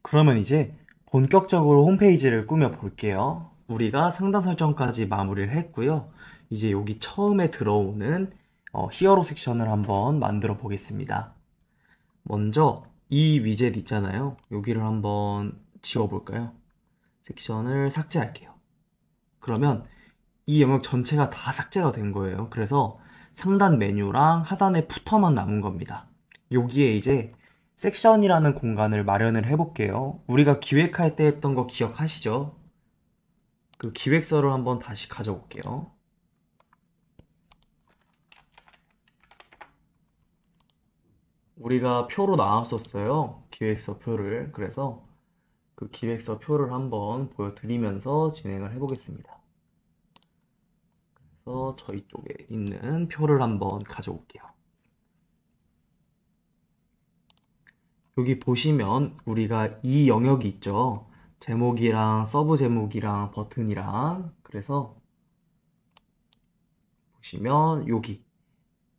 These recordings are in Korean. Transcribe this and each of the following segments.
그러면 이제 본격적으로 홈페이지를 꾸며 볼게요. 우리가 상단 설정까지 마무리를 했고요. 이제 여기 처음에 들어오는 히어로 섹션을 한번 만들어 보겠습니다. 먼저 이 위젯 있잖아요. 여기를 한번 지워볼까요? 섹션을 삭제할게요. 그러면 이 영역 전체가 다 삭제가 된 거예요. 그래서 상단 메뉴랑 하단의 푸터만 남은 겁니다. 여기에 이제 섹션이라는 공간을 마련을 해볼게요. 우리가 기획할 때 했던 거 기억하시죠? 그 기획서를 한번 다시 가져올게요. 우리가 표로 나왔었어요. 기획서 표를. 그래서 그 기획서 표를 한번 보여드리면서 진행을 해보겠습니다. 그래서 저희 쪽에 있는 표를 한번 가져올게요. 여기 보시면 우리가 이 영역이 있죠. 제목이랑 서브 제목이랑 버튼이랑. 그래서 보시면 여기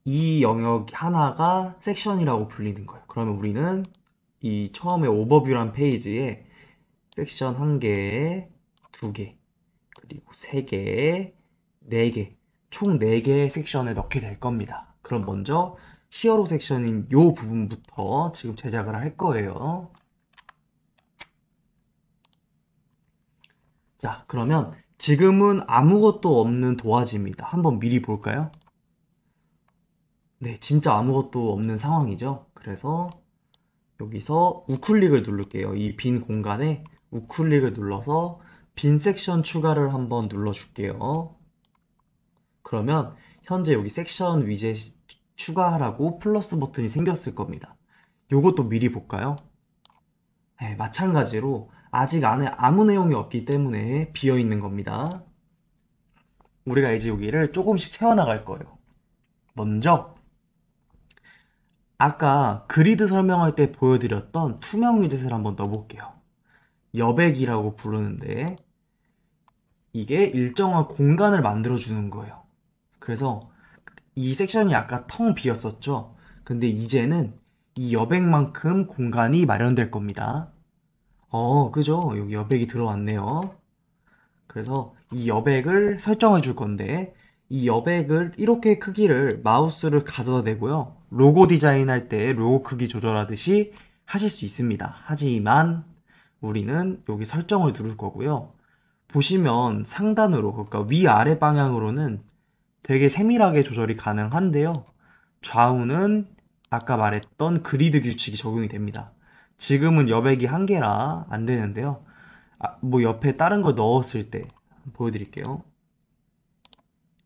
이 영역 하나가 섹션이라고 불리는 거예요. 그러면 우리는 이 처음에 오버뷰란 페이지에 섹션 한 개에 두 개, 그리고 세 개, 네 개, 총 4개의 섹션을 넣게 될 겁니다. 그럼 먼저 히어로 섹션인 요 부분부터 지금 제작을 할 거예요. 자, 그러면 지금은 아무것도 없는 도화지입니다. 한번 미리 볼까요? 네, 진짜 아무것도 없는 상황이죠. 그래서 여기서 우클릭을 누를게요. 이 빈 공간에 우클릭을 눌러서 빈 섹션 추가를 한번 눌러줄게요. 그러면 현재 여기 섹션 위젯 추가하라고 플러스 버튼이 생겼을 겁니다. 요것도 미리 볼까요? 네, 마찬가지로 아직 안에 아무 내용이 없기 때문에 비어 있는 겁니다. 우리가 이제 여기를 조금씩 채워나갈 거예요. 먼저 아까 그리드 설명할 때 보여드렸던 투명 위젯을 한번 넣어볼게요. 여백이라고 부르는데 이게 일정한 공간을 만들어주는 거예요. 그래서 이 섹션이 아까 텅 비었었죠. 근데 이제는 이 여백만큼 공간이 마련될 겁니다. 그죠? 여기 여백이 들어왔네요. 그래서 이 여백을 설정해 줄 건데 이 여백을 이렇게 크기를 마우스를 가져다 대고요. 로고 디자인할 때 로고 크기 조절하듯이 하실 수 있습니다. 하지만 우리는 여기 설정을 누를 거고요. 보시면 상단으로, 그러니까 위아래 방향으로는 되게 세밀하게 조절이 가능한데요. 좌우는 아까 말했던 그리드 규칙이 적용이 됩니다. 지금은 여백이 한 개라 안 되는데요. 뭐 옆에 다른 걸 넣었을 때 보여드릴게요.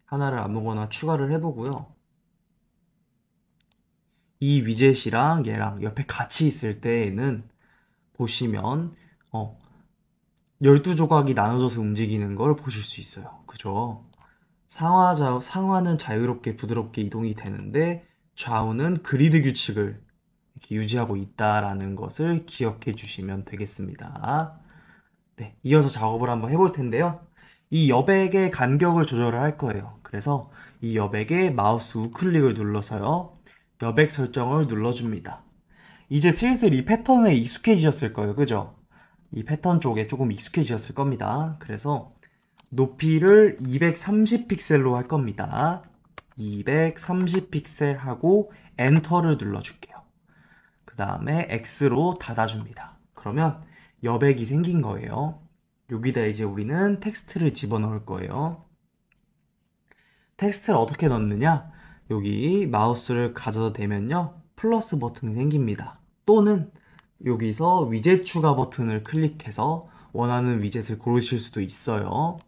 하나를 아무거나 추가를 해보고요. 이 위젯이랑 얘랑 옆에 같이 있을 때에는 보시면 12조각이 나눠져서 움직이는 걸 보실 수 있어요. 그죠? 상하는 자유롭게 부드럽게 이동이 되는데 좌우는 그리드 규칙을 이렇게 유지하고 있다라는 것을 기억해 주시면 되겠습니다. 네, 이어서 작업을 한번 해볼 텐데요. 이 여백의 간격을 조절을 할 거예요. 그래서 이 여백에 마우스 우클릭을 눌러서요. 여백 설정을 눌러줍니다. 이제 슬슬 이 패턴에 익숙해지셨을 거예요. 그죠? 이 패턴 쪽에 조금 익숙해지셨을 겁니다. 그래서 높이를 230픽셀로 할 겁니다. 230픽셀 하고 엔터를 눌러줄게요. 그 다음에 X로 닫아줍니다. 그러면 여백이 생긴 거예요. 여기다 이제 우리는 텍스트를 집어넣을 거예요. 텍스트를 어떻게 넣느냐? 여기 마우스를 가져다 대면요. 플러스 버튼이 생깁니다. 또는 여기서 위젯 추가 버튼을 클릭해서 원하는 위젯을 고르실 수도 있어요.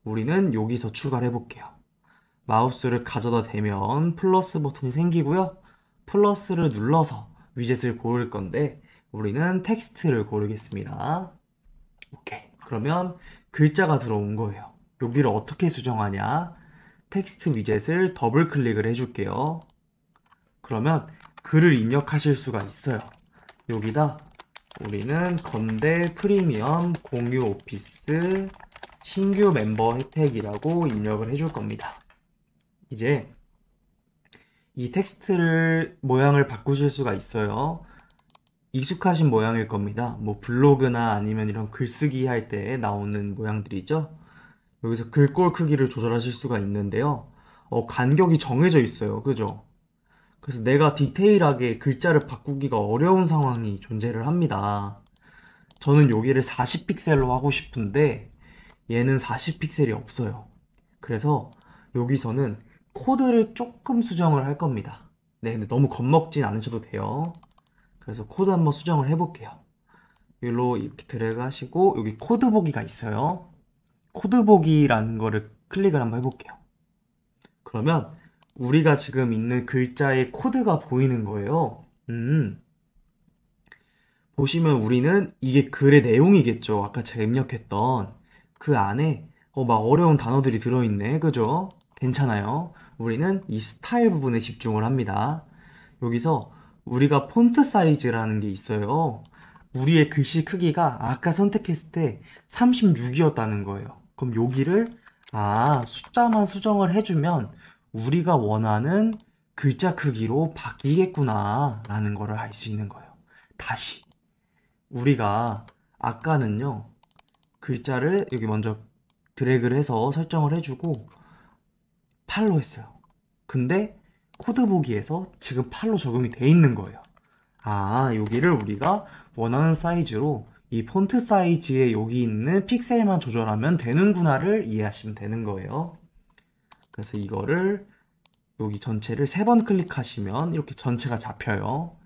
우리는 여기서 추가를 해볼게요. 마우스를 가져다 대면 플러스 버튼이 생기고요. 플러스를 눌러서 위젯을 고를 건데 우리는 텍스트를 고르겠습니다. 오케이. 그러면 글자가 들어온 거예요. 여기를 어떻게 수정하냐? 텍스트 위젯을 더블 클릭을 해줄게요. 그러면 글을 입력하실 수가 있어요. 여기다 우리는 건대 프리미엄 공유 오피스 신규 멤버 혜택이라고 입력을 해줄 겁니다. 이제 이 텍스트를 모양을 바꾸실 수가 있어요. 익숙하신 모양일 겁니다. 뭐 블로그나 아니면 이런 글쓰기 할 때 나오는 모양들이죠. 여기서 글꼴 크기를 조절하실 수가 있는데요. 간격이 정해져 있어요. 그죠? 그래서 내가 디테일하게 글자를 바꾸기가 어려운 상황이 존재를 합니다. 저는 여기를 40픽셀로 하고 싶은데 얘는 40픽셀이 없어요. 그래서 여기서는 코드를 조금 수정을 할 겁니다. 네, 근데 너무 겁먹진 않으셔도 돼요. 그래서 코드 한번 수정을 해볼게요. 여기로 이렇게 드래그 하시고 여기 코드 보기가 있어요. 코드 보기라는 거를 클릭을 한번 해볼게요. 그러면 우리가 지금 있는 글자의 코드가 보이는 거예요. 보시면 우리는 이게 글의 내용이겠죠. 아까 제가 입력했던 그 안에 막 어려운 단어들이 들어있네. 그죠? 괜찮아요. 우리는 이 스타일 부분에 집중을 합니다. 여기서 우리가 폰트 사이즈라는 게 있어요. 우리의 글씨 크기가 아까 선택했을 때 36이었다는 거예요. 그럼 여기를 숫자만 수정을 해주면 우리가 원하는 글자 크기로 바뀌겠구나 라는 거를 알 수 있는 거예요. 다시 우리가 아까는요 글자를 여기 먼저 드래그를 해서 설정을 해주고 8로 했어요. 근데 코드 보기에서 지금 8로 적용이 돼 있는 거예요. 여기를 우리가 원하는 사이즈로 이 폰트 사이즈에 여기 있는 픽셀만 조절하면 되는구나를 이해하시면 되는 거예요. 그래서 이거를 여기 전체를 3번 클릭하시면 이렇게 전체가 잡혀요.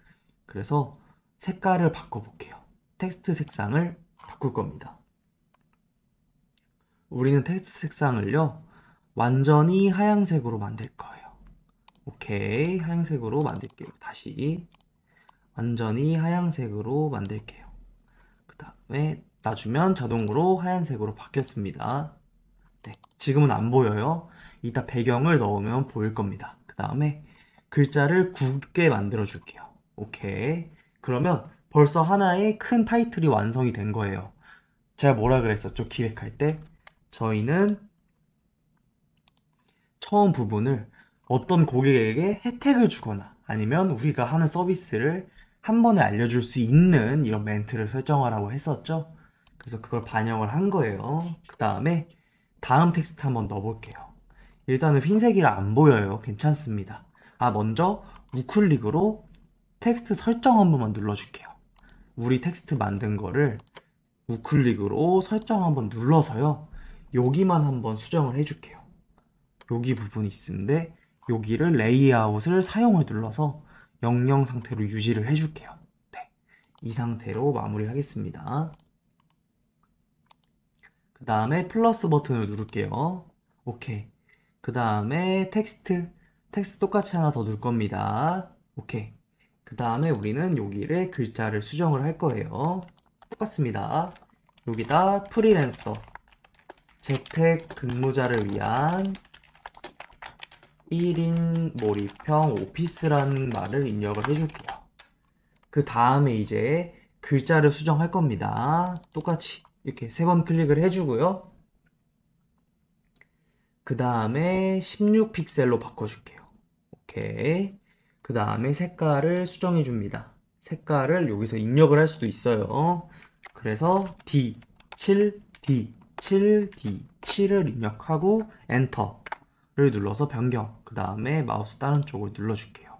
그래서 색깔을 바꿔볼게요. 텍스트 색상을 바꿀 겁니다. 우리는 텍스트 색상을요 완전히 하얀색으로 만들 거예요. 오케이, 하얀색으로 만들게요. 다시 완전히 하얀색으로 만들게요. 그 다음에 놔주면 자동으로 하얀색으로 바뀌었습니다. 네, 지금은 안 보여요. 이따 배경을 넣으면 보일 겁니다. 그 다음에 글자를 굵게 만들어 줄게요. 오케이. 그러면 벌써 하나의 큰 타이틀이 완성이 된 거예요. 제가 뭐라 그랬었죠? 기획할 때 저희는 처음 부분을 어떤 고객에게 혜택을 주거나 아니면 우리가 하는 서비스를 한 번에 알려줄 수 있는 이런 멘트를 설정하라고 했었죠. 그래서 그걸 반영을 한 거예요. 그 다음에 다음 텍스트 한번 넣어볼게요. 일단은 흰색이라 안 보여요. 괜찮습니다. 먼저 우클릭으로 텍스트 설정 한 번만 눌러줄게요. 우리 텍스트 만든 거를 우클릭으로 설정 한번 눌러서요. 여기만 한번 수정을 해줄게요. 여기 부분이 있는데 여기를 레이아웃을 사용을 눌러서 00 상태로 유지를 해줄게요. 네, 이 상태로 마무리하겠습니다. 그 다음에 플러스 버튼을 누를게요. 오케이. 그 다음에 텍스트 똑같이 하나 더 넣을 겁니다. 오케이. 그 다음에 우리는 여기를 글자를 수정을 할 거예요. 똑같습니다. 여기다 프리랜서 재택 근무자를 위한 1인 몰입형 오피스라는 말을 입력을 해줄게요. 그 다음에 이제 글자를 수정할 겁니다. 똑같이 이렇게 3번 클릭을 해주고요. 그 다음에 16픽셀로 바꿔줄게요. 오케이. 그 다음에 색깔을 수정해 줍니다. 색깔을 여기서 입력을 할 수도 있어요. 그래서 D7, D7, D7을 입력하고 엔터를 눌러서 변경. 그 다음에 마우스 다른 쪽을 눌러줄게요.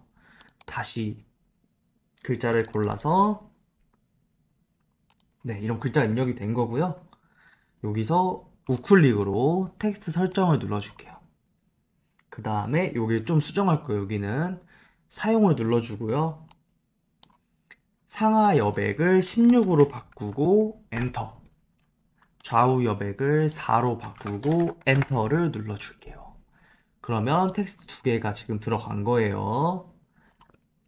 다시 글자를 골라서 네, 이런 글자 입력이 된 거고요. 여기서 우클릭으로 텍스트 설정을 눌러줄게요. 그 다음에 여기 좀 수정할 거예요. 여기는 사용을 눌러주고요. 상하 여백을 16으로 바꾸고 엔터. 좌우 여백을 4로 바꾸고 엔터를 눌러줄게요. 그러면 텍스트 2개가 지금 들어간 거예요.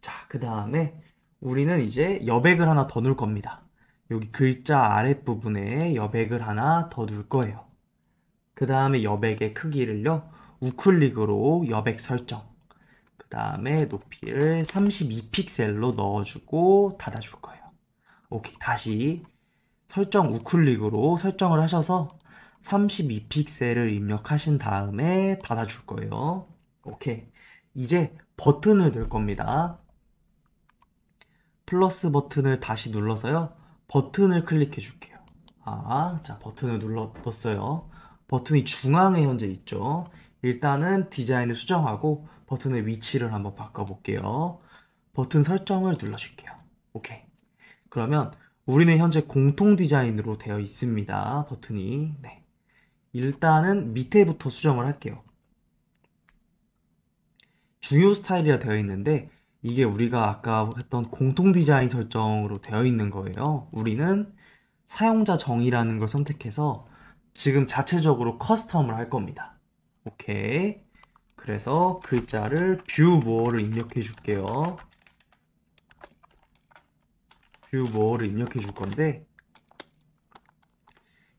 자, 그 다음에 우리는 이제 여백을 하나 더 넣을 겁니다. 여기 글자 아랫부분에 여백을 하나 더 넣을 거예요. 그 다음에 여백의 크기를요, 우클릭으로 여백 설정. 그 다음에 높이를 32픽셀로 넣어주고 닫아줄 거예요. 오케이. 다시 설정 우클릭으로 설정을 하셔서 32픽셀을 입력하신 다음에 닫아줄 거예요. 오케이. 이제 버튼을 넣을 겁니다. 플러스 버튼을 다시 눌러서요. 버튼을 클릭해 줄게요. 자, 버튼을 눌렀어요. 버튼이 중앙에 현재 있죠. 일단은 디자인을 수정하고 버튼의 위치를 한번 바꿔볼게요. 버튼 설정을 눌러줄게요. 오케이. 그러면 우리는 현재 공통 디자인으로 되어 있습니다. 버튼이. 네. 일단은 밑에부터 수정을 할게요. 중요 스타일이라 되어 있는데 이게 우리가 아까 했던 공통 디자인 설정으로 되어 있는 거예요. 우리는 사용자 정의라는 걸 선택해서 지금 자체적으로 커스텀을 할 겁니다. 오케이. 그래서 글자를 뷰 모어를 입력해 줄게요. 뷰 모어를 입력해 줄 건데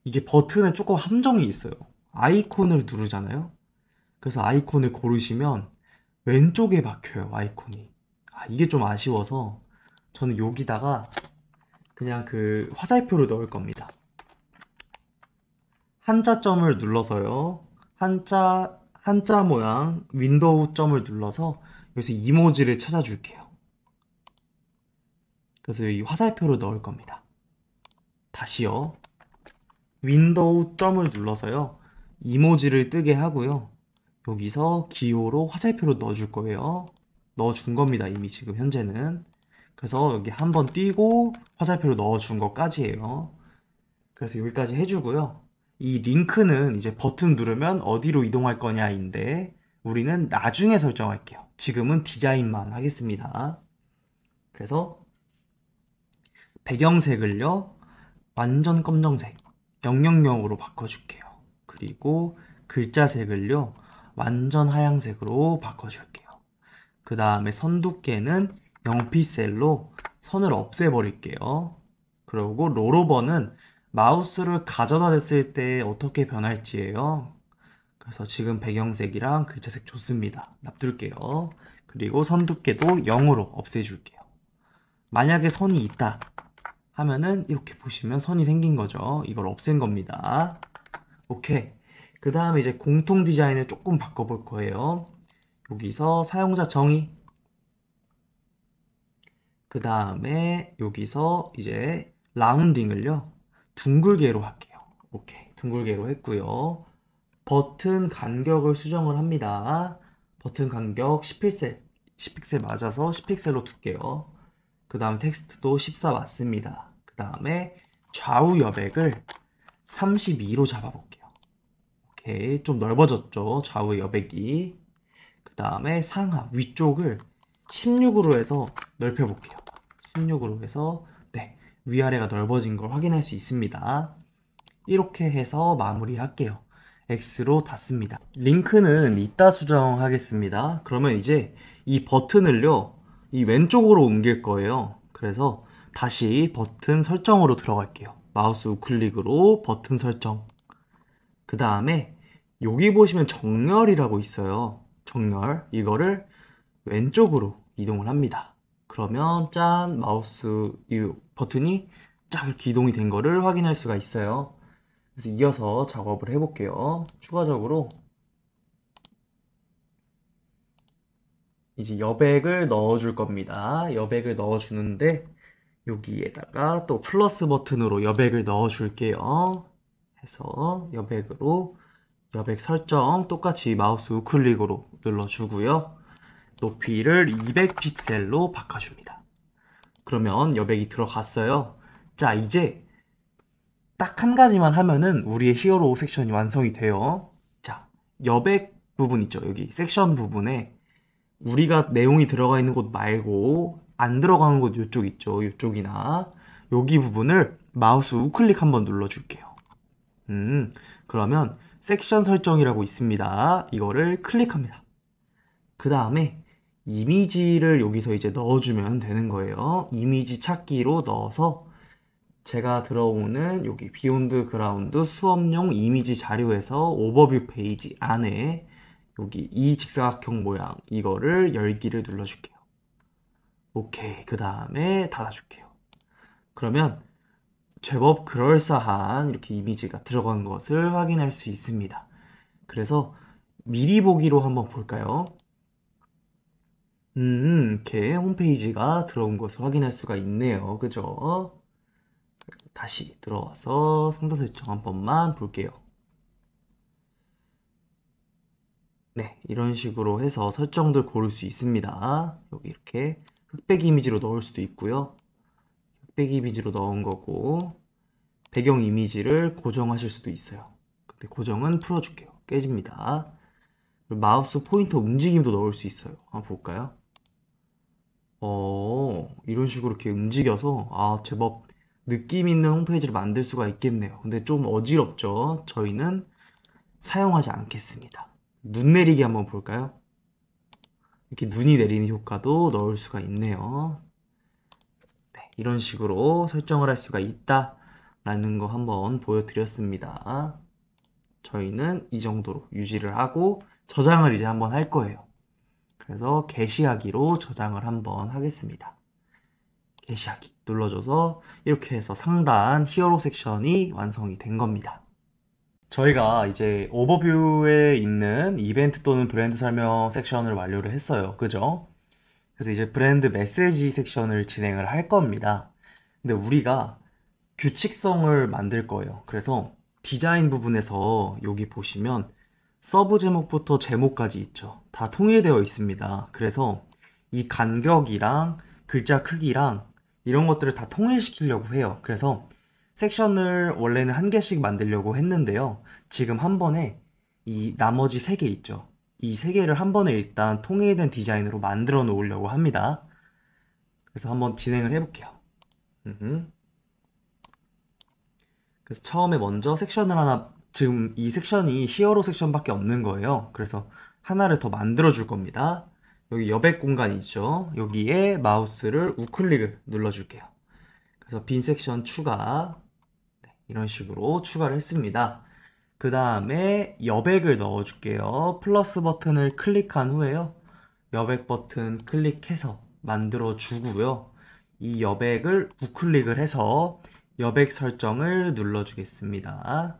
이게 버튼에 조금 함정이 있어요. 아이콘을 누르잖아요. 그래서 아이콘을 고르시면 왼쪽에 박혀요, 아이콘이. 이게 좀 아쉬워서 저는 여기다가 그냥 그 화살표를 넣을 겁니다. 한자점을 눌러서요. 한자 모양 윈도우 점을 눌러서 여기서 이모지를 찾아줄게요. 그래서 이 화살표를 넣을 겁니다. 다시요. 윈도우 점을 눌러서요. 이모지를 뜨게 하고요. 여기서 기호로 화살표를 넣어줄 거예요. 넣어준 겁니다. 이미 지금 현재는. 그래서 여기 한번 띄고 화살표를 넣어준 것까지예요. 그래서 여기까지 해주고요. 이 링크는 이제 버튼 누르면 어디로 이동할 거냐인데 우리는 나중에 설정할게요. 지금은 디자인만 하겠습니다. 그래서 배경색을요. 완전 검정색 000으로 바꿔줄게요. 그리고 글자색을요. 완전 하얀색으로 바꿔줄게요. 그 다음에 선 두께는 0픽셀로 선을 없애버릴게요. 그리고 롤오버는 마우스를 가져다 댔을 때 어떻게 변할지예요. 그래서 지금 배경색이랑 글자색 좋습니다. 놔둘게요. 그리고 선 두께도 0으로 없애줄게요. 만약에 선이 있다 하면은 이렇게 보시면 선이 생긴 거죠. 이걸 없앤 겁니다. 오케이. 그 다음에 이제 공통 디자인을 조금 바꿔볼 거예요. 여기서 사용자 정의. 그 다음에 여기서 이제 라운딩을요. 둥글게로 할게요. 오케이. 둥글게로 했고요. 버튼 간격을 수정을 합니다. 버튼 간격 10픽셀 맞아서 10픽셀로 둘게요. 그 다음 텍스트도 14 맞습니다. 그 다음에 좌우 여백을 32로 잡아볼게요. 오케이. 좀 넓어졌죠. 좌우 여백이. 그 다음에 상하 위쪽을 16으로 해서 넓혀볼게요. 16으로 해서 네, 위아래가 넓어진 걸 확인할 수 있습니다. 이렇게 해서 마무리할게요. X로 닫습니다. 링크는 이따 수정하겠습니다. 그러면 이제 이 버튼을요, 이 왼쪽으로 옮길 거예요. 그래서 다시 버튼 설정으로 들어갈게요. 마우스 우클릭으로 버튼 설정. 그 다음에 여기 보시면 정렬이라고 있어요. 정렬. 이거를 왼쪽으로 이동을 합니다. 그러면 짠, 마우스 이 버튼이 쫙 이렇게 이동이 된 거를 확인할 수가 있어요. 그래서 이어서 작업을 해볼게요. 추가적으로 이제 여백을 넣어줄 겁니다. 여백을 넣어주는데 여기에다가 또 플러스 버튼으로 여백을 넣어줄게요. 해서 여백으로 여백 설정 똑같이 마우스 우클릭으로 눌러주고요. 높이를 200픽셀로 바꿔줍니다. 그러면 여백이 들어갔어요. 자, 이제 딱 한 가지만 하면은 우리의 히어로 섹션이 완성이 돼요. 자, 여백 부분 있죠. 여기 섹션 부분에 우리가 내용이 들어가 있는 곳 말고 안 들어가는 곳 이쪽 있죠. 이쪽이나 여기 부분을 마우스 우클릭 한번 눌러줄게요. 그러면 섹션 설정이라고 있습니다. 이거를 클릭합니다. 그 다음에 이미지를 여기서 이제 넣어주면 되는 거예요. 이미지 찾기로 넣어서 제가 들어오는 여기 비욘드 그라운드 수업용 이미지 자료에서 오버뷰 페이지 안에 여기 이 직사각형 모양 이거를 열기를 눌러줄게요. 오케이. 그 다음에 닫아줄게요. 그러면 제법 그럴싸한 이렇게 이미지가 들어간 것을 확인할 수 있습니다. 그래서 미리 보기로 한번 볼까요? 이렇게 홈페이지가 들어온 것을 확인할 수가 있네요. 그죠? 다시 들어와서 상단 설정 한 번만 볼게요. 네, 이런 식으로 해서 설정들 고를 수 있습니다. 여기 이렇게 흑백 이미지로 넣을 수도 있고요. 흑백 이미지로 넣은 거고, 배경 이미지를 고정하실 수도 있어요. 근데 고정은 풀어줄게요. 깨집니다. 그리고 마우스 포인터 움직임도 넣을 수 있어요. 한번 볼까요? 이런 식으로 이렇게 움직여서, 제법 느낌 있는 홈페이지를 만들 수가 있겠네요. 근데 좀 어지럽죠? 저희는 사용하지 않겠습니다. 눈 내리기 한번 볼까요? 이렇게 눈이 내리는 효과도 넣을 수가 있네요. 네, 이런 식으로 설정을 할 수가 있다라는 거 한번 보여드렸습니다. 저희는 이 정도로 유지를 하고 저장을 이제 한번 할 거예요. 그래서 게시하기로 저장을 한번 하겠습니다. 게시하기 눌러줘서 이렇게 해서 상단 히어로 섹션이 완성이 된 겁니다. 저희가 이제 오버뷰에 있는 이벤트 또는 브랜드 설명 섹션을 완료를 했어요. 그죠? 그래서 이제 브랜드 메시지 섹션을 진행을 할 겁니다. 근데 우리가 규칙성을 만들 거예요. 그래서 디자인 부분에서 여기 보시면 서브 제목부터 제목까지 있죠. 다 통일되어 있습니다. 그래서 이 간격이랑 글자 크기랑 이런 것들을 다 통일시키려고 해요. 그래서 섹션을 원래는 한 개씩 만들려고 했는데요. 지금 한 번에 이 나머지 세 개 있죠. 이 세 개를 한 번에 일단 통일된 디자인으로 만들어 놓으려고 합니다. 그래서 한번 진행을 해볼게요. 그래서 처음에 먼저 섹션을 하나, 지금 이 섹션이 히어로 섹션밖에 없는 거예요. 그래서 하나를 더 만들어 줄 겁니다. 여기 여백 공간 있죠. 여기에 마우스를 우클릭을 눌러 줄게요. 그래서 빈 섹션 추가, 네, 이런 식으로 추가를 했습니다. 그 다음에 여백을 넣어 줄게요. 플러스 버튼을 클릭한 후에요. 여백 버튼 클릭해서 만들어 주고요. 이 여백을 우클릭을 해서 여백 설정을 눌러 주겠습니다.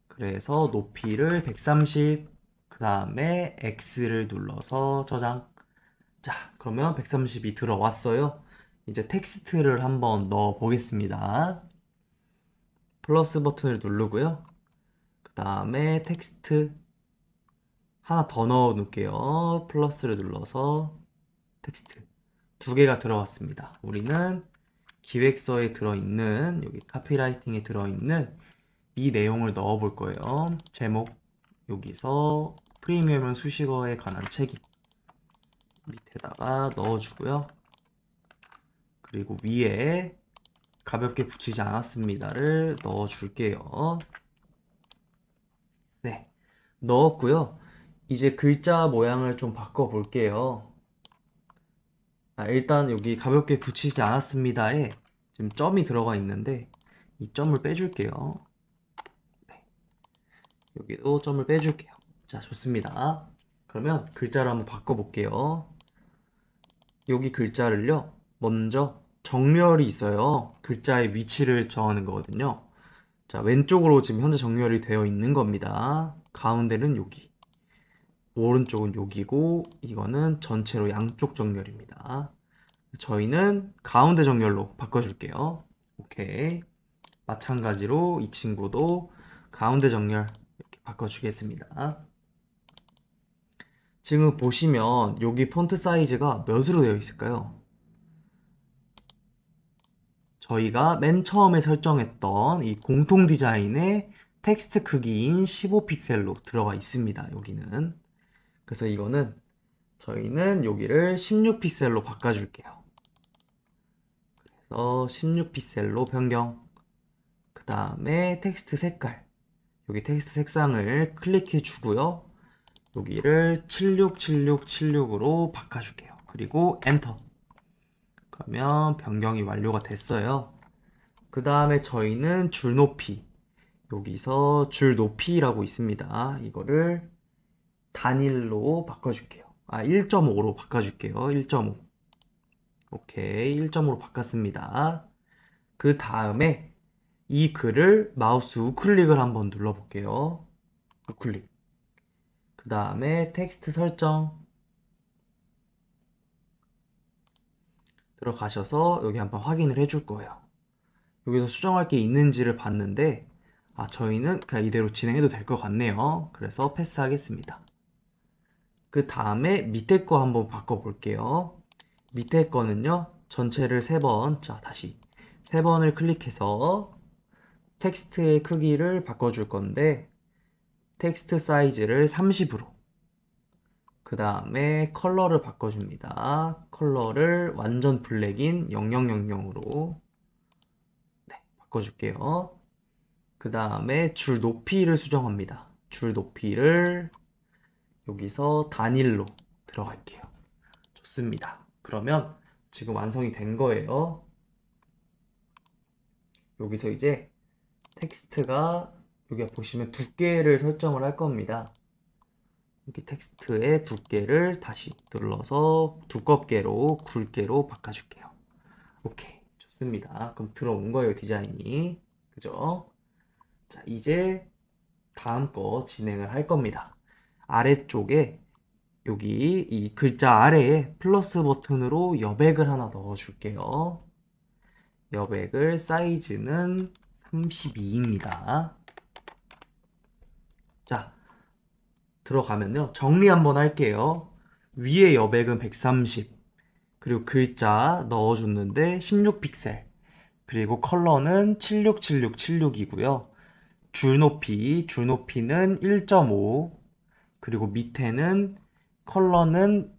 그래서 높이를 130, 그 다음에 X를 눌러서 저장. 자, 그러면 130이 들어왔어요. 이제 텍스트를 한번 넣어 보겠습니다. 플러스 버튼을 누르고요. 그 다음에 텍스트 하나 더 넣어 놓을게요. 플러스를 눌러서 텍스트 두 개가 들어왔습니다. 우리는 기획서에 들어있는, 여기 카피라이팅에 들어있는 이 내용을 넣어 볼 거예요. 제목, 여기서 프리미엄 수식어에 관한 책임 밑에다가 넣어주고요. 그리고 위에 가볍게 붙이지 않았습니다를 넣어줄게요. 네, 넣었고요. 이제 글자 모양을 좀 바꿔볼게요. 일단 여기 가볍게 붙이지 않았습니다에 지금 점이 들어가 있는데 이 점을 빼줄게요. 네, 여기도 점을 빼줄게요. 자, 좋습니다. 그러면 글자를 한번 바꿔볼게요. 여기 글자를요, 먼저 정렬이 있어요. 글자의 위치를 정하는 거거든요. 자, 왼쪽으로 지금 현재 정렬이 되어 있는 겁니다. 가운데는 여기, 오른쪽은 여기고, 이거는 전체로 양쪽 정렬입니다. 저희는 가운데 정렬로 바꿔줄게요. 오케이. 마찬가지로 이 친구도 가운데 정렬 이렇게 바꿔주겠습니다. 지금 보시면 여기 폰트 사이즈가 몇으로 되어 있을까요? 저희가 맨 처음에 설정했던 이 공통 디자인의 텍스트 크기인 15픽셀로 들어가 있습니다. 여기는. 그래서 이거는 저희는 여기를 16픽셀로 바꿔줄게요. 그래서 16픽셀로 변경. 그 다음에 텍스트 색깔. 여기 텍스트 색상을 클릭해 주고요. 여기를 767676으로 바꿔줄게요. 그리고 엔터. 그러면 변경이 완료가 됐어요. 그 다음에 저희는 줄 높이. 여기서 줄 높이라고 있습니다. 이거를 단일로 바꿔줄게요. 1.5로 바꿔줄게요. 1.5. 오케이. 1.5로 바꿨습니다. 그 다음에 이 글을 마우스 우클릭을 한번 눌러볼게요. 우클릭. 그 다음에 텍스트 설정. 들어가셔서 여기 한번 확인을 해줄 거예요. 여기서 수정할 게 있는지를 봤는데 저희는 그냥 이대로 진행해도 될 것 같네요. 그래서 패스하겠습니다. 그 다음에 밑에 거 한번 바꿔볼게요. 밑에 거는요, 전체를 3번, 자, 다시 3번을 클릭해서 텍스트의 크기를 바꿔줄 건데, 텍스트 사이즈를 30으로, 그 다음에 컬러를 바꿔줍니다. 컬러를 완전 블랙인 0000으로 바꿔줄게요. 그 다음에 줄 높이를 수정합니다. 줄 높이를 여기서 단일로 들어갈게요. 좋습니다. 그러면 지금 완성이 된 거예요. 여기서 이제 텍스트가 여기 보시면 두께를 설정을 할 겁니다. 여기 텍스트의 두께를 다시 눌러서 두껍게로 굵게로 바꿔줄게요. 오케이, 좋습니다. 그럼 들어온 거예요, 디자인이. 그죠? 자, 이제 다음 거 진행을 할 겁니다. 아래쪽에 여기 이 글자 아래에 플러스 버튼으로 여백을 하나 넣어줄게요. 여백을 사이즈는 32입니다. 자, 들어가면요. 정리 한번 할게요. 위에 여백은 130, 그리고 글자 넣어줬는데 16픽셀, 그리고 컬러는 767676이고요. 줄 높이는 1.5, 그리고 밑에는 컬러는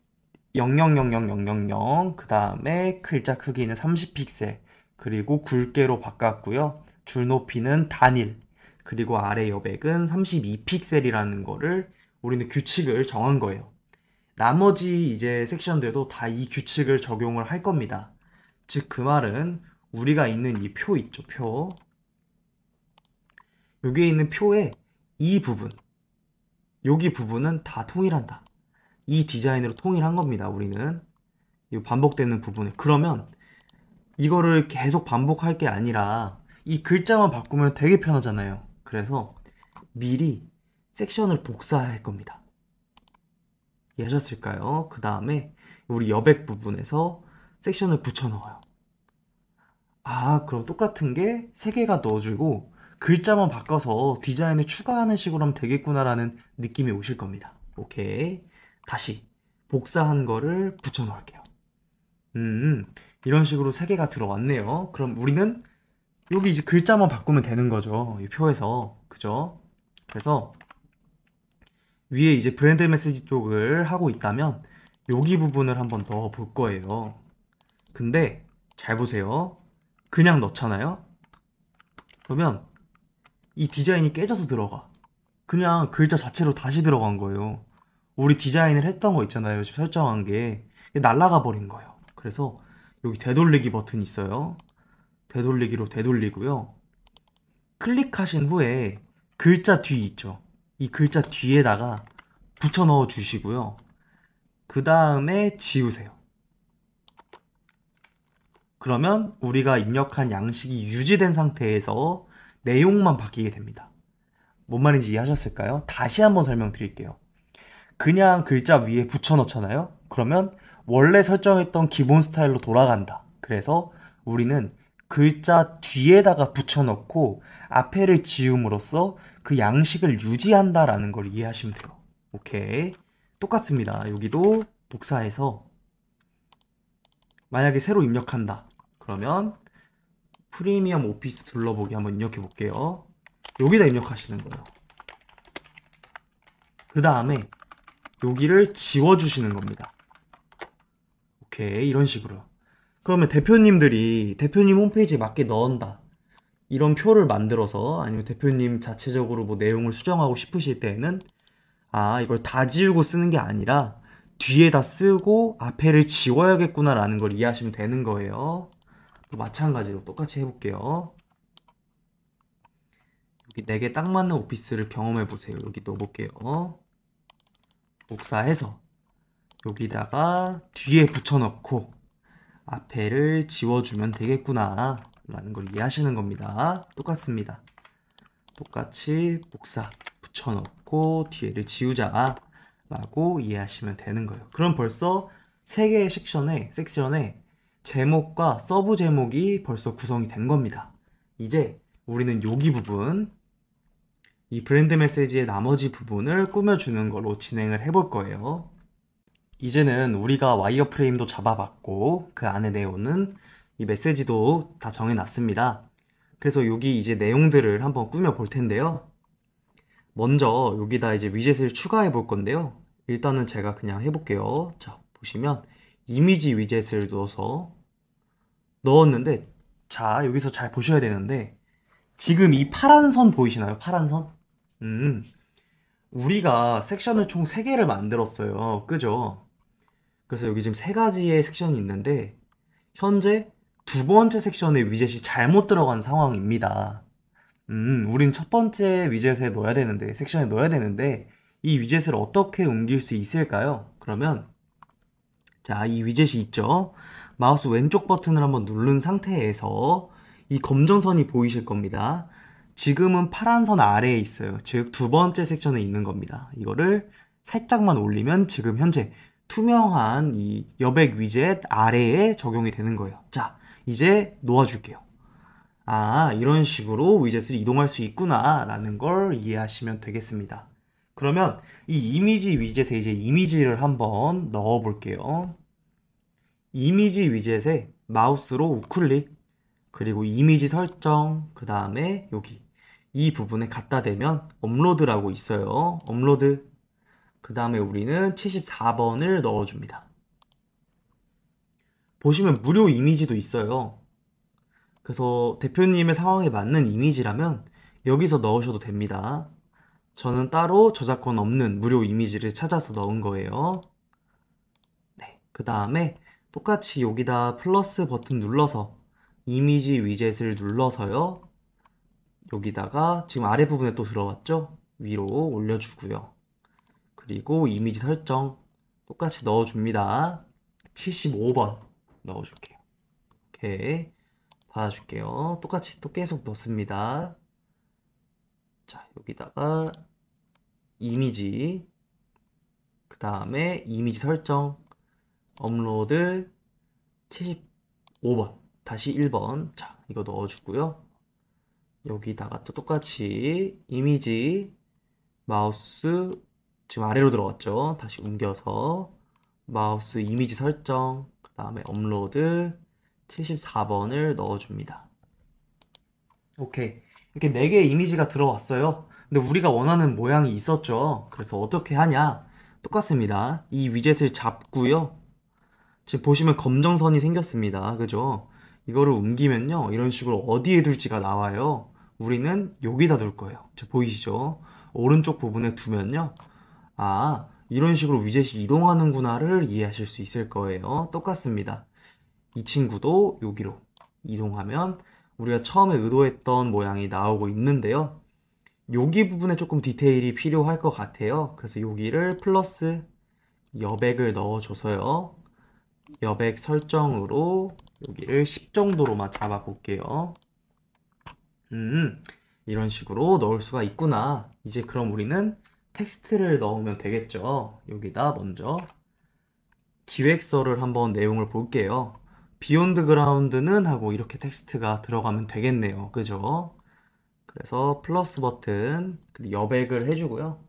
000000, 그 다음에 글자 크기는 30픽셀, 그리고 굵게로 바꿨고요. 줄 높이는 단일, 그리고 아래 여백은 32픽셀이라는 거를 우리는 규칙을 정한 거예요. 나머지 이제 섹션들도 다 이 규칙을 적용을 할 겁니다. 즉, 그 말은 우리가 있는 이 표 있죠, 표. 여기에 있는 표의 이 부분, 여기 부분은 다 통일한다. 이 디자인으로 통일한 겁니다, 우리는. 이 반복되는 부분을. 그러면 이거를 계속 반복할 게 아니라 이 글자만 바꾸면 되게 편하잖아요. 그래서 미리 섹션을 복사할 겁니다. 이해하셨을까요? 그 다음에 우리 여백 부분에서 섹션을 붙여 넣어요. 그럼 똑같은 게 3개가 넣어주고 글자만 바꿔서 디자인을 추가하는 식으로 하면 되겠구나라는 느낌이 오실 겁니다. 오케이. 다시 복사한 거를 붙여 넣을게요. 이런 식으로 3개가 들어왔네요. 그럼 우리는 여기 이제 글자만 바꾸면 되는 거죠. 이 표에서. 그죠? 그래서 위에 이제 브랜드 메시지 쪽을 하고 있다면 여기 부분을 한번 넣어 볼 거예요. 근데 잘 보세요. 그냥 넣잖아요. 그러면 이 디자인이 깨져서 들어가. 그냥 글자 자체로 다시 들어간 거예요. 우리 디자인을 했던 거 있잖아요. 지금 설정한 게 날아가 버린 거예요. 그래서 여기 되돌리기 버튼이 있어요. 되돌리기로 되돌리고요. 클릭하신 후에 글자 뒤 있죠. 이 글자 뒤에다가 붙여 넣어 주시고요. 그 다음에 지우세요. 그러면 우리가 입력한 양식이 유지된 상태에서 내용만 바뀌게 됩니다. 뭔 말인지 이해하셨을까요? 다시 한번 설명드릴게요. 그냥 글자 위에 붙여 넣잖아요? 그러면 원래 설정했던 기본 스타일로 돌아간다. 그래서 우리는 글자 뒤에다가 붙여 넣고 앞에를 지움으로써 그 양식을 유지한다라는 걸 이해하시면 돼요. 오케이. 똑같습니다. 여기도 복사해서 만약에 새로 입력한다. 그러면 프리미엄 오피스 둘러보기 한번 입력해 볼게요. 여기다 입력하시는 거예요. 그 다음에 여기를 지워주시는 겁니다. 오케이, 이런 식으로. 그러면 대표님 홈페이지에 맞게 넣은다. 이런 표를 만들어서 아니면 대표님 자체적으로 뭐 내용을 수정하고 싶으실 때에는 이걸 다 지우고 쓰는 게 아니라 뒤에다 쓰고 앞에를 지워야겠구나라는 걸 이해하시면 되는 거예요. 또 마찬가지로 똑같이 해볼게요. 여기 4개 딱 맞는 오피스를 경험해 보세요. 여기 넣어볼게요. 복사해서 여기다가 뒤에 붙여넣고 앞에를 지워주면 되겠구나 라는 걸 이해하시는 겁니다. 똑같습니다. 똑같이 복사 붙여넣고 뒤에를 지우자 라고 이해하시면 되는 거예요. 그럼 벌써 3개의 섹션에 제목과 서브 제목이 벌써 구성이 된 겁니다. 이제 우리는 여기 부분, 이 브랜드 메시지의 나머지 부분을 꾸며주는 걸로 진행을 해볼 거예요. 이제는 우리가 와이어프레임도 잡아봤고 그 안에 내용은 이 메시지도 다 정해놨습니다. 그래서 여기 이제 내용들을 한번 꾸며 볼 텐데요. 먼저 여기다 이제 위젯을 추가해 볼 건데요. 일단은 제가 그냥 해볼게요. 자, 보시면 이미지 위젯을 넣었는데, 자, 여기서 잘 보셔야 되는데, 지금 이 파란 선 보이시나요? 파란 선? 우리가 섹션을 총 3개를 만들었어요. 그죠? 그래서 여기 지금 3가지의 섹션이 있는데, 현재 2번째 섹션에 위젯이 잘못 들어간 상황입니다. 우린 첫 번째 위젯에 넣어야 되는데, 섹션에 넣어야 되는데, 이 위젯을 어떻게 옮길 수 있을까요? 그러면, 자, 이 위젯이 있죠? 마우스 왼쪽 버튼을 한번 누른 상태에서 이 검정선이 보이실 겁니다. 지금은 파란 선 아래에 있어요. 즉, 2번째 섹션에 있는 겁니다. 이거를 살짝만 올리면 지금 현재 투명한 이 여백 위젯 아래에 적용이 되는 거예요. 자, 이제 놓아줄게요. 아, 이런 식으로 위젯을 이동할 수 있구나 라는 걸 이해하시면 되겠습니다. 그러면 이 이미지 위젯에 이제 이미지를 한번 넣어 볼게요. 이미지 위젯에 마우스로 우클릭, 그리고 이미지 설정, 그 다음에 여기 이 부분에 갖다 대면 업로드라고 있어요. 업로드. 그 다음에 우리는 74번을 넣어줍니다. 보시면 무료 이미지도 있어요. 그래서 대표님의 상황에 맞는 이미지라면 여기서 넣으셔도 됩니다. 저는 따로 저작권 없는 무료 이미지를 찾아서 넣은 거예요. 네, 그 다음에 똑같이 여기다 플러스 버튼 눌러서 이미지 위젯을 눌러서요. 여기다가 지금 아래 부분에 또 들어왔죠? 위로 올려주고요. 그리고 이미지 설정 똑같이 넣어줍니다. 75번 넣어줄게요. 오케이. 받아줄게요. 똑같이 또 계속 넣습니다. 자, 여기다가 이미지, 그 다음에 이미지 설정, 업로드 75번, 다시 1번. 자, 이거 넣어주고요. 여기다가 또 똑같이 이미지, 마우스, 지금 아래로 들어갔죠? 다시 옮겨서 마우스 이미지 설정, 그 다음에 업로드 74번을 넣어줍니다. 오케이. 이렇게 4개의 이미지가 들어왔어요. 근데 우리가 원하는 모양이 있었죠. 그래서 어떻게 하냐? 똑같습니다. 이 위젯을 잡고요. 지금 보시면 검정선이 생겼습니다. 그죠? 이거를 옮기면요. 이런 식으로 어디에 둘지가 나와요. 우리는 여기다 둘 거예요. 보이시죠? 오른쪽 부분에 두면요. 아, 이런 식으로 위젯이 이동하는구나를 이해하실 수 있을 거예요. 똑같습니다. 이 친구도 여기로 이동하면 우리가 처음에 의도했던 모양이 나오고 있는데요. 여기 부분에 조금 디테일이 필요할 것 같아요. 그래서 여기를 플러스 여백을 넣어줘서요. 여백 설정으로 여기를 10 정도로만 잡아 볼게요. 이런 식으로 넣을 수가 있구나. 이제 그럼 우리는 텍스트를 넣으면 되겠죠. 여기다 먼저 기획서를 한번 내용을 볼게요. 비욘드 그라운드는 하고 이렇게 텍스트가 들어가면 되겠네요. 그죠? 그래서 플러스 버튼, 그리고 여백을 해주고요.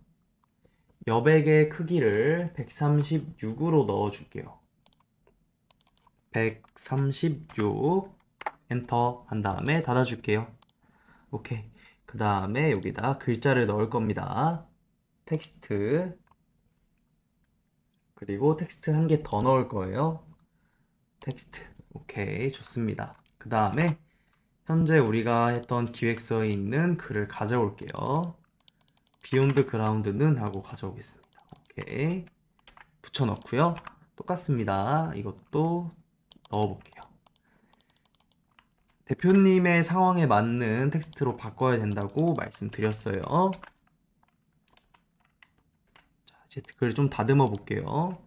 여백의 크기를 136으로 넣어줄게요. 136 엔터 한 다음에 닫아줄게요. 오케이. 그 다음에 여기다 글자를 넣을 겁니다. 텍스트, 그리고 텍스트 한 개 더 넣을 거예요. 텍스트. 오케이, 좋습니다. 그 다음에 현재 우리가 했던 기획서에 있는 글을 가져올게요. 비욘드 그라운드는 하고 가져오겠습니다. 오케이. 붙여넣고요. 똑같습니다. 이것도 넣어볼게요. 대표님의 상황에 맞는 텍스트로 바꿔야 된다고 말씀드렸어요. 자, 이제 글을 좀 다듬어 볼게요.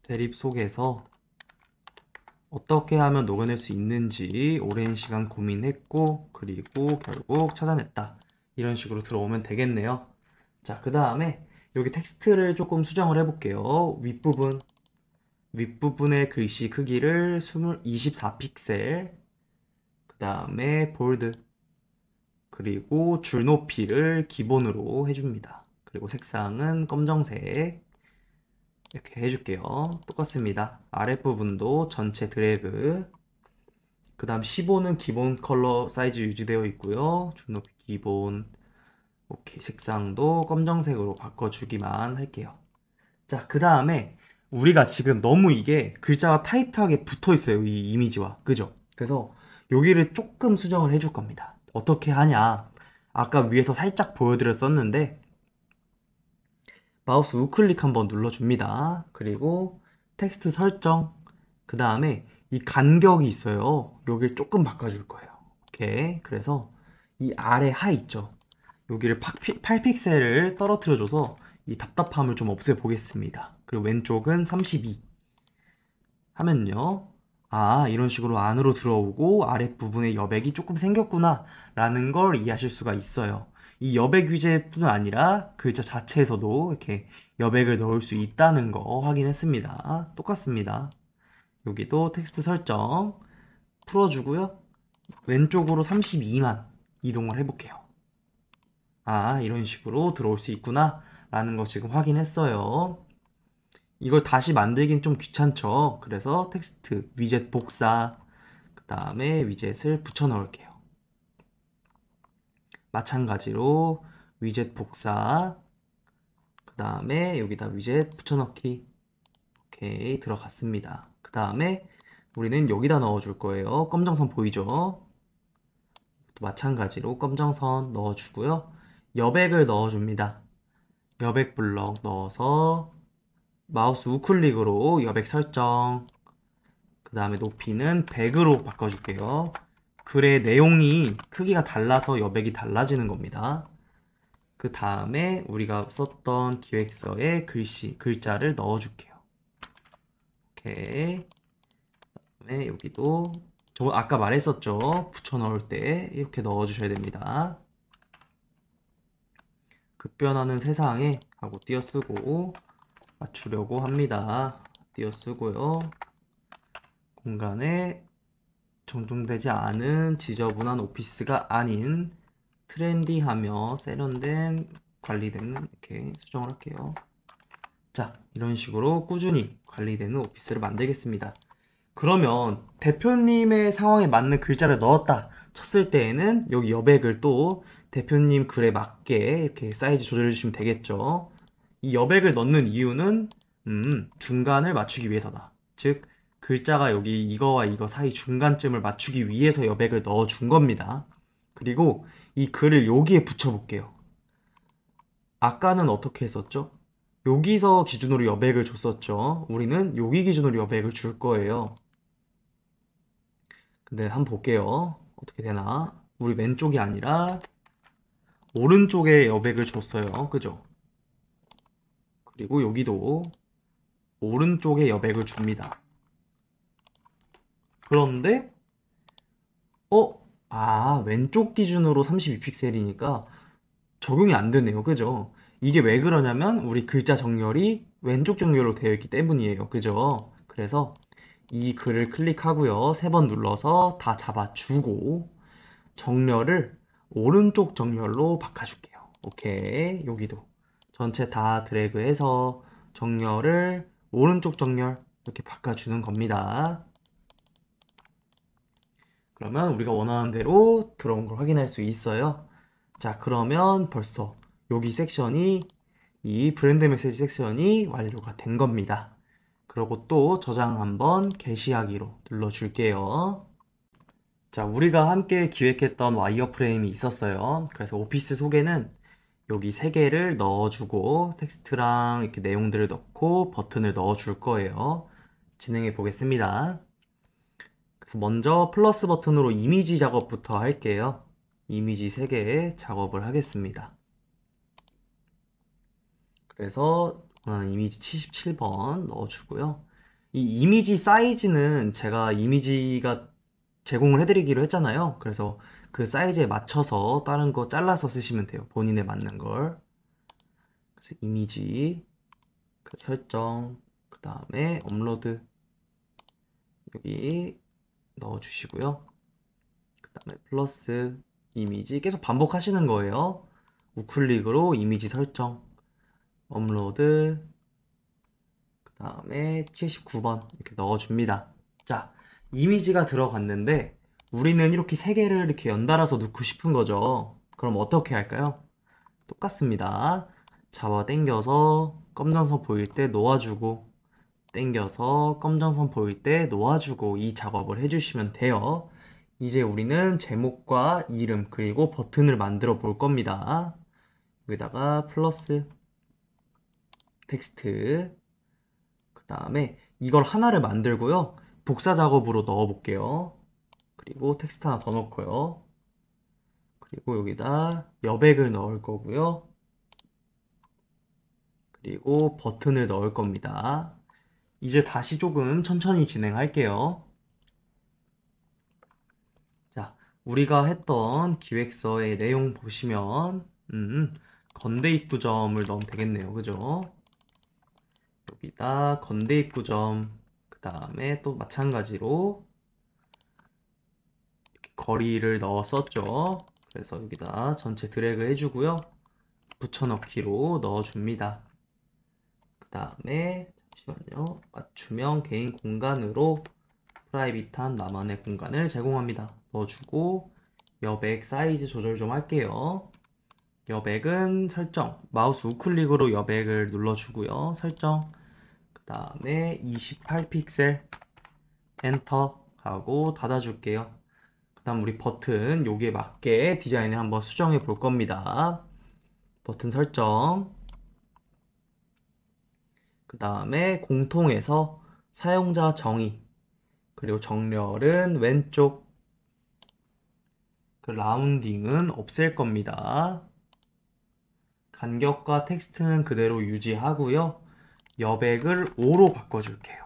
대립 속에서 어떻게 하면 녹여낼 수 있는지 오랜 시간 고민했고, 그리고 결국 찾아냈다. 이런 식으로 들어오면 되겠네요. 자, 그 다음에 여기 텍스트를 조금 수정을 해볼게요. 윗부분의 글씨 크기를 24픽셀, 그 다음에 볼드, 그리고 줄 높이를 기본으로 해줍니다. 그리고 색상은 검정색 이렇게 해줄게요. 똑같습니다. 아랫부분도 전체 드래그, 그 다음 15는 기본 컬러 사이즈 유지되어 있고요. 줄 높이 기본, 오케이. 색상도 검정색으로 바꿔주기만 할게요. 자, 그 다음에 우리가 지금 너무 이게 글자가 타이트하게 붙어 있어요. 이 이미지와. 그죠? 그래서 여기를 조금 수정을 해줄 겁니다. 어떻게 하냐? 아까 위에서 살짝 보여드렸었는데 마우스 우클릭 한번 눌러줍니다. 그리고 텍스트 설정, 그 다음에 이 간격이 있어요. 여기를 조금 바꿔줄 거예요. 오케이. 그래서 이 아래 하 있죠. 여기를 8픽셀을 떨어뜨려줘서 이 답답함을 좀 없애보겠습니다. 그리고 왼쪽은 32 하면요. 아, 이런 식으로 안으로 들어오고 아랫부분에 여백이 조금 생겼구나 라는 걸 이해하실 수가 있어요. 이 여백 위젯뿐 아니라 글자 자체에서도 이렇게 여백을 넣을 수 있다는 거 확인했습니다. 똑같습니다. 여기도 텍스트 설정 풀어주고요. 왼쪽으로 32만 이동을 해볼게요. 아, 이런 식으로 들어올 수 있구나 라는 거 지금 확인했어요. 이걸 다시 만들긴 좀 귀찮죠. 그래서 텍스트, 위젯 복사, 그 다음에 위젯을 붙여 넣을게요. 마찬가지로 위젯 복사, 그 다음에 여기다 위젯 붙여넣기. 오케이, 들어갔습니다. 그 다음에 우리는 여기다 넣어줄 거예요. 검정선 보이죠? 또 마찬가지로 검정선 넣어주고요. 여백을 넣어줍니다. 여백 블럭 넣어서 마우스 우클릭으로 여백 설정, 그 다음에 높이는 100으로 바꿔줄게요. 글의 내용이 크기가 달라서 여백이 달라지는 겁니다. 그 다음에 우리가 썼던 기획서에 글자를 넣어줄게요. 오케이. 그다음에 여기도 저 아까 말했었죠. 붙여 넣을 때 이렇게 넣어주셔야 됩니다. 급변하는 세상에 하고 띄어쓰고 맞추려고 합니다. 띄어쓰고요. 공간에 정돈되지 않은 지저분한 오피스가 아닌 트렌디하며 세련된 관리되는 이렇게 수정을 할게요. 자, 이런 식으로 꾸준히 관리되는 오피스를 만들겠습니다. 그러면 대표님의 상황에 맞는 글자를 넣었다 쳤을 때에는 여기 여백을 또 대표님 글에 맞게 이렇게 사이즈 조절해 주시면 되겠죠. 이 여백을 넣는 이유는 중간을 맞추기 위해서다. 즉 글자가 여기 이거와 이거 사이 중간쯤을 맞추기 위해서 여백을 넣어 준 겁니다. 그리고 이 글을 여기에 붙여 볼게요. 아까는 어떻게 했었죠? 여기서 기준으로 여백을 줬었죠. 우리는 여기 기준으로 여백을 줄 거예요. 근데 한번 볼게요. 어떻게 되나? 우리 왼쪽이 아니라 오른쪽에 여백을 줬어요. 그죠? 그리고 여기도 오른쪽에 여백을 줍니다. 그런데 왼쪽 기준으로 32픽셀이니까 적용이 안 되네요. 그죠? 이게 왜 그러냐면 우리 글자 정렬이 왼쪽 정렬로 되어 있기 때문이에요. 그죠? 그래서 이 글을 클릭하고요. 3번 눌러서 다 잡아주고 정렬을 오른쪽 정렬로 바꿔줄게요. 오케이. 여기도 전체 다 드래그해서 정렬을 오른쪽 정렬 이렇게 바꿔주는 겁니다. 그러면 우리가 원하는 대로 들어온 걸 확인할 수 있어요. 자, 그러면 벌써 여기 섹션이 이 브랜드 메시지 섹션이 완료가 된 겁니다. 그리고 또 저장 한번 게시하기로 눌러줄게요. 자, 우리가 함께 기획했던 와이어프레임이 있었어요. 그래서 오피스 속에는 여기 3개를 넣어주고 텍스트랑 이렇게 내용들을 넣고 버튼을 넣어줄 거예요. 진행해 보겠습니다. 그래서 먼저 플러스 버튼으로 이미지 작업부터 할게요. 이미지 3개 작업을 하겠습니다. 그래서 이미지 77번 넣어주고요. 이 이미지 사이즈는 제가 이미지가 제공을 해드리기로 했잖아요. 그래서 그 사이즈에 맞춰서 다른 거 잘라서 쓰시면 돼요. 본인에 맞는 걸. 그래서 이미지, 그 설정, 그 다음에 업로드 여기 넣어주시고요. 그 다음에 플러스 이미지 계속 반복하시는 거예요. 우클릭으로 이미지 설정, 업로드, 그 다음에 79번 이렇게 넣어줍니다. 자, 이미지가 들어갔는데 우리는 이렇게 세 개를 이렇게 연달아서 넣고 싶은 거죠. 그럼 어떻게 할까요? 똑같습니다. 잡아 당겨서 검정선 보일 때 놓아주고, 당겨서 검정선 보일 때 놓아주고, 이 작업을 해주시면 돼요. 이제 우리는 제목과 이름 그리고 버튼을 만들어 볼 겁니다. 여기다가 플러스 텍스트, 그 다음에 이걸 하나를 만들고요. 복사 작업으로 넣어 볼게요. 그리고 텍스트 하나 더 넣고요. 그리고 여기다 여백을 넣을 거고요. 그리고 버튼을 넣을 겁니다. 이제 다시 조금 천천히 진행할게요. 자, 우리가 했던 기획서의 내용 보시면 건대 입구점을 넣으면 되겠네요. 그죠? 여기다 건대 입구점, 그 다음에 또 마찬가지로 이렇게 거리를 넣었었죠. 그래서 여기다 전체 드래그 해주고요. 붙여넣기로 넣어줍니다. 그 다음에 잠시만요. 맞춤형 개인 공간으로 프라이빗한 나만의 공간을 제공합니다. 넣어주고 여백 사이즈 조절 좀 할게요. 여백은 설정, 마우스 우클릭으로 여백을 눌러주고요. 설정, 그 다음에 28픽셀 엔터 하고 닫아줄게요. 그 다음 우리 버튼 여기에 맞게 디자인을 한번 수정해 볼 겁니다. 버튼 설정, 그 다음에 공통에서 사용자 정의, 그리고 정렬은 왼쪽, 그 라운딩은 없앨 겁니다. 간격과 텍스트는 그대로 유지하고요. 여백을 5로 바꿔줄게요.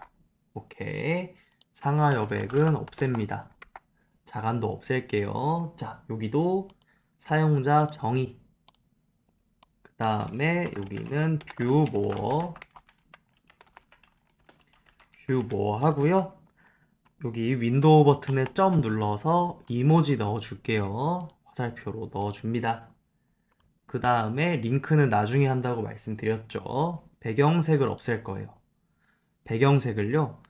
오케이. 상하 여백은 없앱니다. 자간도 없앨게요. 자, 여기도 사용자 정의. 그 다음에 여기는 뷰 모어 하고요. 여기 윈도우 버튼에 점 눌러서 이모지 넣어줄게요. 화살표로 넣어줍니다. 그 다음에 링크는 나중에 한다고 말씀드렸죠. 배경색을 없앨 거예요. 배경색을요.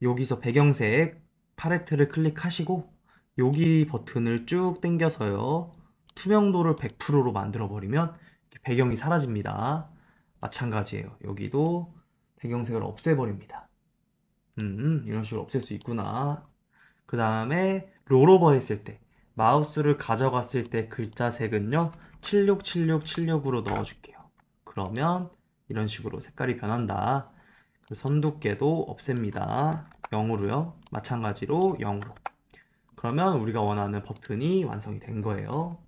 여기서 배경색 팔레트를 클릭하시고 여기 버튼을 쭉 당겨서요. 투명도를 100%로 만들어 버리면 배경이 사라집니다. 마찬가지예요. 여기도 배경색을 없애버립니다. 이런 식으로 없앨 수 있구나. 그 다음에 롤오버 했을 때 마우스를 가져갔을 때 글자 색은요 767676으로 넣어줄게요. 그러면 이런 식으로 색깔이 변한다. 선두께도 없앱니다. 0으로요. 마찬가지로 0으로. 그러면 우리가 원하는 버튼이 완성이 된 거예요.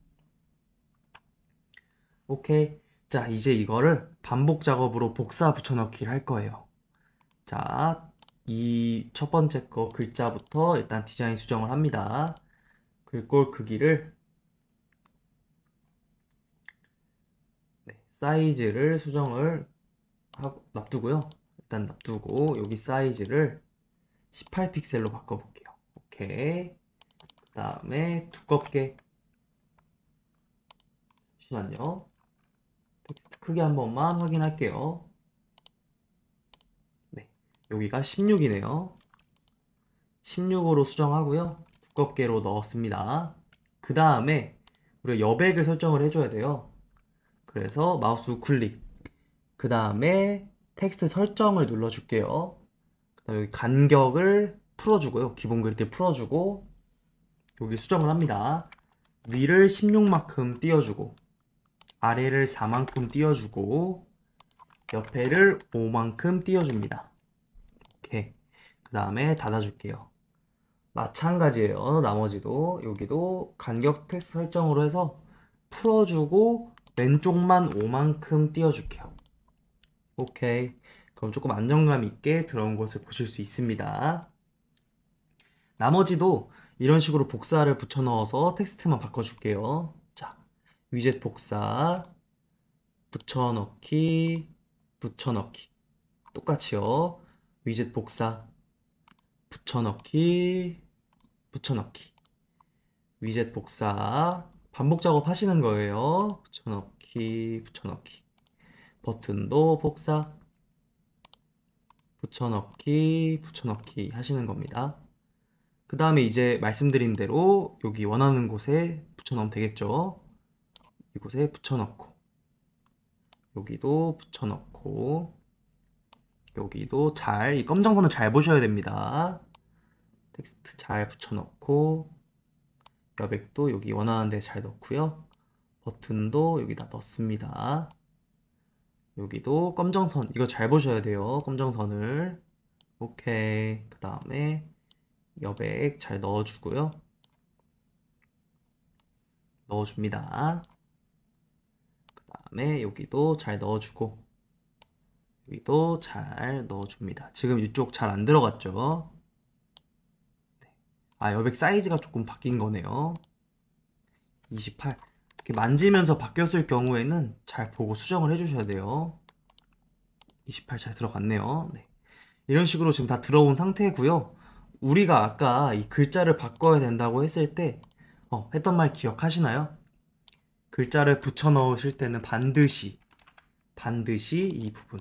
오케이. 자, 이제 이거를 반복 작업으로 복사 붙여넣기를 할 거예요. 자, 이 첫 번째 거 글자부터 일단 디자인 수정을 합니다. 글꼴 크기를 사이즈를 수정을 하고 놔두고요. 일단 놔두고 여기 사이즈를 18픽셀로 바꿔볼게요. 오케이. 그 다음에 두껍게, 잠시만요. 텍스트 크기 한 번만 확인할게요. 네, 여기가 16이네요. 16으로 수정하고요. 두껍게로 넣었습니다. 그 다음에 우리가 여백을 설정을 해줘야 돼요. 그래서 마우스 우클릭, 그 다음에 텍스트 설정을 눌러줄게요. 그 다음에 여기 간격을 풀어주고요. 기본 그리드 풀어주고 여기 수정을 합니다. 위를 16만큼 띄워주고 아래를 4만큼 띄워주고 옆에를 5만큼 띄워줍니다. 오케이. 그 다음에 닫아줄게요. 마찬가지예요. 나머지도 여기도 간격 텍스트 설정으로 해서 풀어주고 왼쪽만 5만큼 띄워줄게요. 오케이. 그럼 조금 안정감 있게 들어온 것을 보실 수 있습니다. 나머지도 이런 식으로 복사를 붙여 넣어서 텍스트만 바꿔줄게요. 자, 위젯 복사, 붙여넣기, 붙여넣기. 똑같이요. 위젯 복사, 붙여넣기, 붙여넣기. 위젯 복사. 반복 작업 하시는 거예요. 붙여넣기, 붙여넣기. 버튼도 복사, 붙여넣기, 붙여넣기 하시는 겁니다. 그 다음에 이제 말씀드린 대로 여기 원하는 곳에 붙여넣으면 되겠죠. 이곳에 붙여넣고, 여기도 붙여넣고, 여기도 이 검정선을 잘 보셔야 됩니다. 텍스트 잘 붙여넣고, 여백도 여기 원하는 데 잘 넣고요. 버튼도 여기다 넣습니다. 여기도 검정선, 이거 잘 보셔야 돼요. 검정선을. 오케이. 그 다음에 여백 잘 넣어주고요. 넣어줍니다. 그 다음에 여기도 잘 넣어주고, 여기도 잘 넣어줍니다. 지금 이쪽 잘 안 들어갔죠? 아, 여백 사이즈가 조금 바뀐 거네요. 28. 이렇게 만지면서 바뀌었을 경우에는 잘 보고 수정을 해주셔야 돼요. 28 잘 들어갔네요. 네. 이런 식으로 지금 다 들어온 상태고요. 우리가 아까 이 글자를 바꿔야 된다고 했을 때 했던 말 기억하시나요? 글자를 붙여 넣으실 때는 반드시 이 부분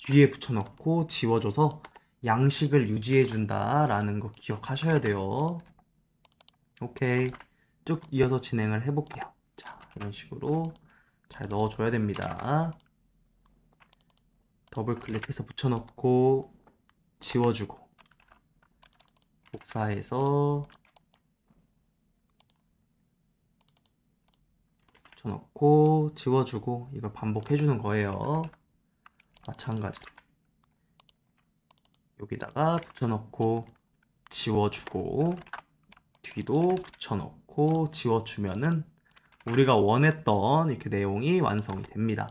뒤에 붙여 넣고 지워줘서 양식을 유지해 준다라는 거 기억하셔야 돼요. 오케이. 쭉 이어서 진행을 해볼게요. 자, 이런 식으로 잘 넣어줘야 됩니다. 더블 클릭해서 붙여넣고 지워주고 복사해서 붙여넣고 지워주고 이걸 반복해주는 거예요. 마찬가지로 여기다가 붙여넣고 지워주고 뒤도 붙여넣고 지워주면은 우리가 원했던 이렇게 내용이 완성이 됩니다.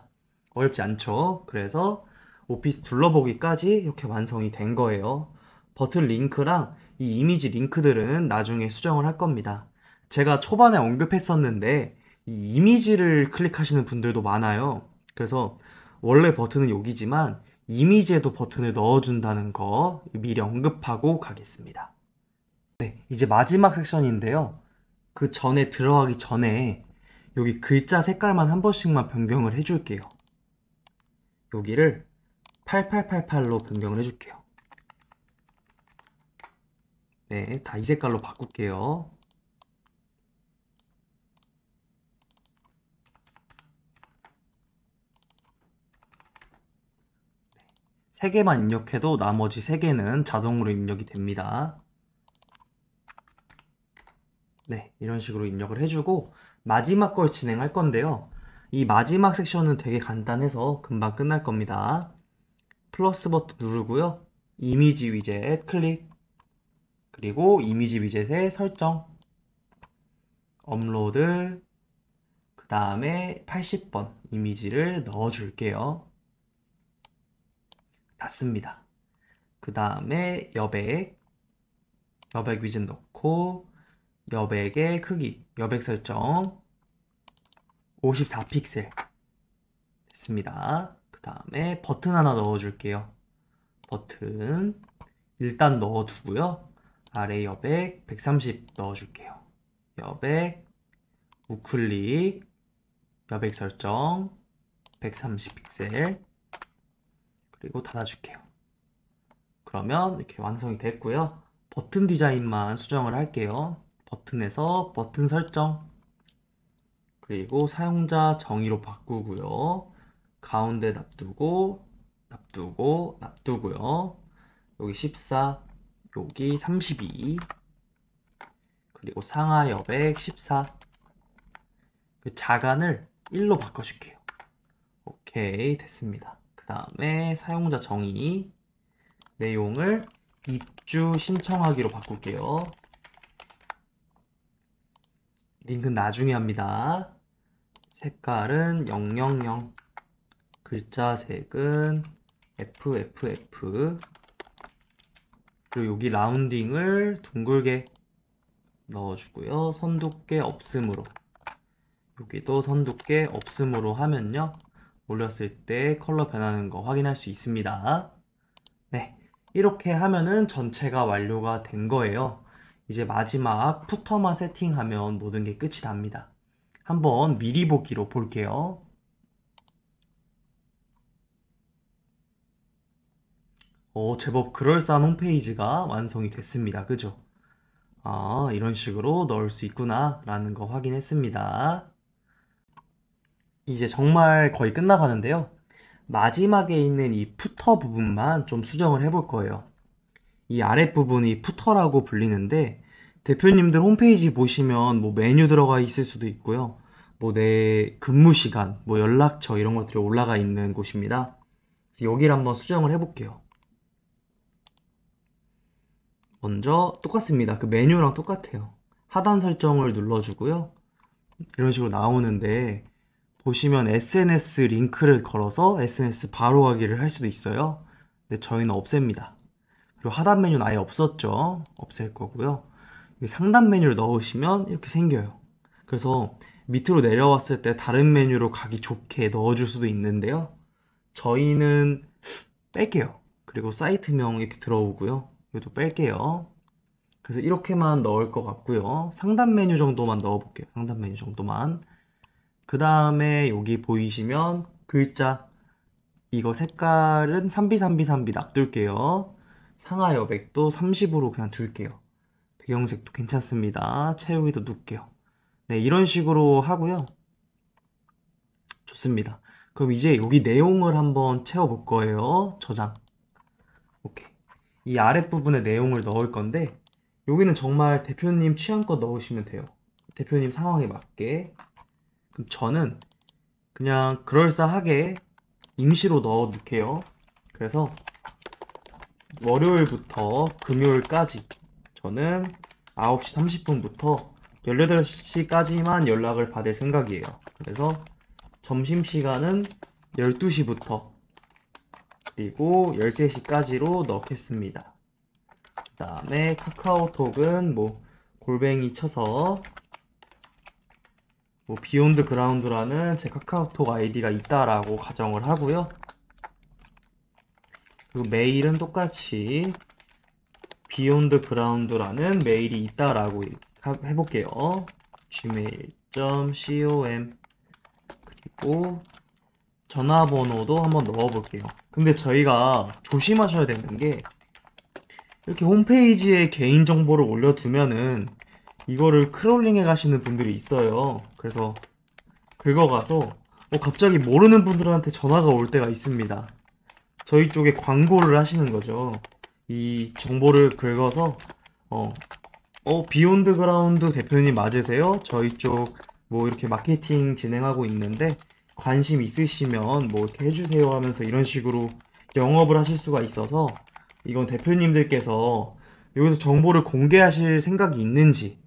어렵지 않죠? 그래서 오피스 둘러보기까지 이렇게 완성이 된 거예요. 버튼 링크랑 이 이미지 링크들은 나중에 수정을 할 겁니다. 제가 초반에 언급했었는데 이 이미지를 클릭하시는 분들도 많아요. 그래서 원래 버튼은 여기지만 이미지에도 버튼을 넣어준다는 거 미리 언급하고 가겠습니다. 네, 이제 마지막 섹션인데요. 그 전에 들어가기 전에 여기 글자 색깔만 한 번씩만 변경을 해줄게요. 여기를 8888로 변경을 해줄게요. 네, 다 이 색깔로 바꿀게요. 세 개만 입력해도 나머지 세 개는 자동으로 입력이 됩니다. 네, 이런 식으로 입력을 해주고 마지막 걸 진행할 건데요. 이 마지막 섹션은 되게 간단해서 금방 끝날 겁니다. 플러스 버튼 누르고요. 이미지 위젯 클릭, 그리고 이미지 위젯의 설정, 업로드, 그 다음에 80번 이미지를 넣어줄게요. 닫습니다. 그 다음에 여백 위젯 넣고 여백의 크기, 여백 설정 54픽셀 됐습니다. 그 다음에 버튼 하나 넣어줄게요. 버튼 일단 넣어두고요. 아래 여백 130 넣어줄게요. 여백 우클릭 여백 설정 130픽셀 그리고 닫아줄게요. 그러면 이렇게 완성이 됐고요. 버튼 디자인만 수정을 할게요. 버튼에서 버튼 설정 그리고 사용자 정의로 바꾸고요. 가운데 놔두고요. 여기 14, 여기 32, 그리고 상하 여백 14. 그 자간을 1로 바꿔줄게요. 오케이, 됐습니다. 그 다음에 사용자 정의 내용을 입주 신청하기로 바꿀게요. 링크는 나중에 합니다. 색깔은 000, 글자 색은 FFF, 그리고 여기 라운딩을 둥글게 넣어주고요. 선 두께 없음으로, 여기도 선 두께 없음으로 하면요 올렸을 때 컬러 변하는 거 확인할 수 있습니다. 네, 이렇게 하면은 전체가 완료가 된 거예요. 이제 마지막 푸터만 세팅하면 모든 게 끝이 납니다. 한번 미리 보기로 볼게요. 제법 그럴싸한 홈페이지가 완성이 됐습니다. 그죠? 아, 이런 식으로 넣을 수 있구나 라는 거 확인했습니다. 이제 정말 거의 끝나가는데요. 마지막에 있는 이 푸터 부분만 좀 수정을 해볼 거예요. 이 아랫부분이 푸터라고 불리는데 대표님들 홈페이지 보시면 뭐 메뉴 들어가 있을 수도 있고요. 뭐 내 근무 시간, 뭐 연락처 이런 것들이 올라가 있는 곳입니다. 그래서 여기를 한번 수정을 해볼게요. 먼저 똑같습니다. 그 메뉴랑 똑같아요. 하단 설정을 눌러주고요. 이런 식으로 나오는데 보시면 SNS 링크를 걸어서 SNS 바로 가기를 할 수도 있어요. 근데 저희는 없앱니다. 그리고 하단 메뉴는 아예 없었죠. 없앨 거고요. 여기 상단 메뉴를 넣으시면 이렇게 생겨요. 그래서 밑으로 내려왔을 때 다른 메뉴로 가기 좋게 넣어줄 수도 있는데요. 저희는 뺄게요. 그리고 사이트명 이렇게 들어오고요. 이것도 뺄게요. 그래서 이렇게만 넣을 것 같고요. 상단 메뉴 정도만 넣어볼게요. 상단 메뉴 정도만. 그 다음에 여기 보이시면 글자 이거 색깔은 3B3B3B 놔둘게요. 상하 여백도 30으로 그냥 둘게요. 배경색도 괜찮습니다. 채우기도 눕게요. 네, 이런 식으로 하고요. 좋습니다. 그럼 이제 여기 내용을 한번 채워볼 거예요. 저장. 오케이. 이 아랫부분에 내용을 넣을 건데 여기는 정말 대표님 취향껏 넣으시면 돼요. 대표님 상황에 맞게. 그럼 저는 그냥 그럴싸하게 임시로 넣어 놓을게요. 그래서 월요일부터 금요일까지 저는 9시 30분부터 18시까지만 연락을 받을 생각이에요. 그래서 점심시간은 12시부터 그리고 13시까지로 넣겠습니다. 그 다음에 카카오톡은 뭐 골뱅이 쳐서 뭐 비욘드 그라운드라는 제 카카오톡 아이디가 있다라고 가정을 하고요. 그리고 메일은 똑같이 비욘드 그라운드라는 메일이 있다라고 해볼게요. gmail.com 그리고 전화번호도 한번 넣어볼게요. 근데 저희가 조심하셔야 되는 게 이렇게 홈페이지에 개인정보를 올려두면은 이거를 크롤링해 가시는 분들이 있어요. 그래서 긁어가서 갑자기 모르는 분들한테 전화가 올 때가 있습니다. 저희 쪽에 광고를 하시는 거죠. 이 정보를 긁어서 비욘드 그라운드 대표님 맞으세요? 저희 쪽 뭐 이렇게 마케팅 진행하고 있는데 관심 있으시면 뭐 이렇게 해주세요 하면서 이런 식으로 영업을 하실 수가 있어서 이건 대표님들께서 여기서 정보를 공개하실 생각이 있는지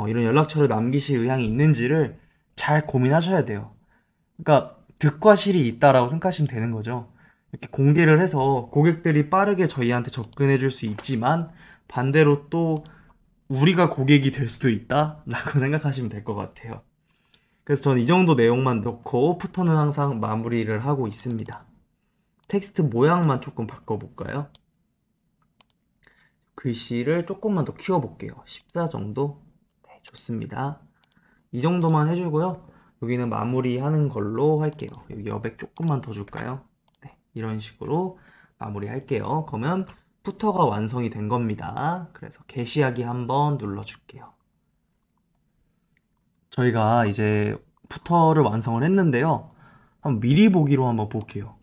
이런 연락처를 남기실 의향이 있는지를 잘 고민하셔야 돼요. 그러니까 득과 실이 있다라고 생각하시면 되는 거죠. 이렇게 공개를 해서 고객들이 빠르게 저희한테 접근해 줄 수 있지만 반대로 또 우리가 고객이 될 수도 있다라고 생각하시면 될 것 같아요. 그래서 저는 이 정도 내용만 넣고 푸터는 항상 마무리를 하고 있습니다. 텍스트 모양만 조금 바꿔볼까요? 글씨를 조금만 더 키워볼게요. 14 정도? 네, 좋습니다. 이 정도만 해주고요. 여기는 마무리하는 걸로 할게요. 여기 여백 조금만 더 줄까요? 네, 이런 식으로 마무리 할게요. 그러면 푸터가 완성이 된 겁니다. 그래서 게시하기 한번 눌러줄게요. 저희가 이제 푸터를 완성을 했는데요. 한번 미리 보기로 한번 볼게요.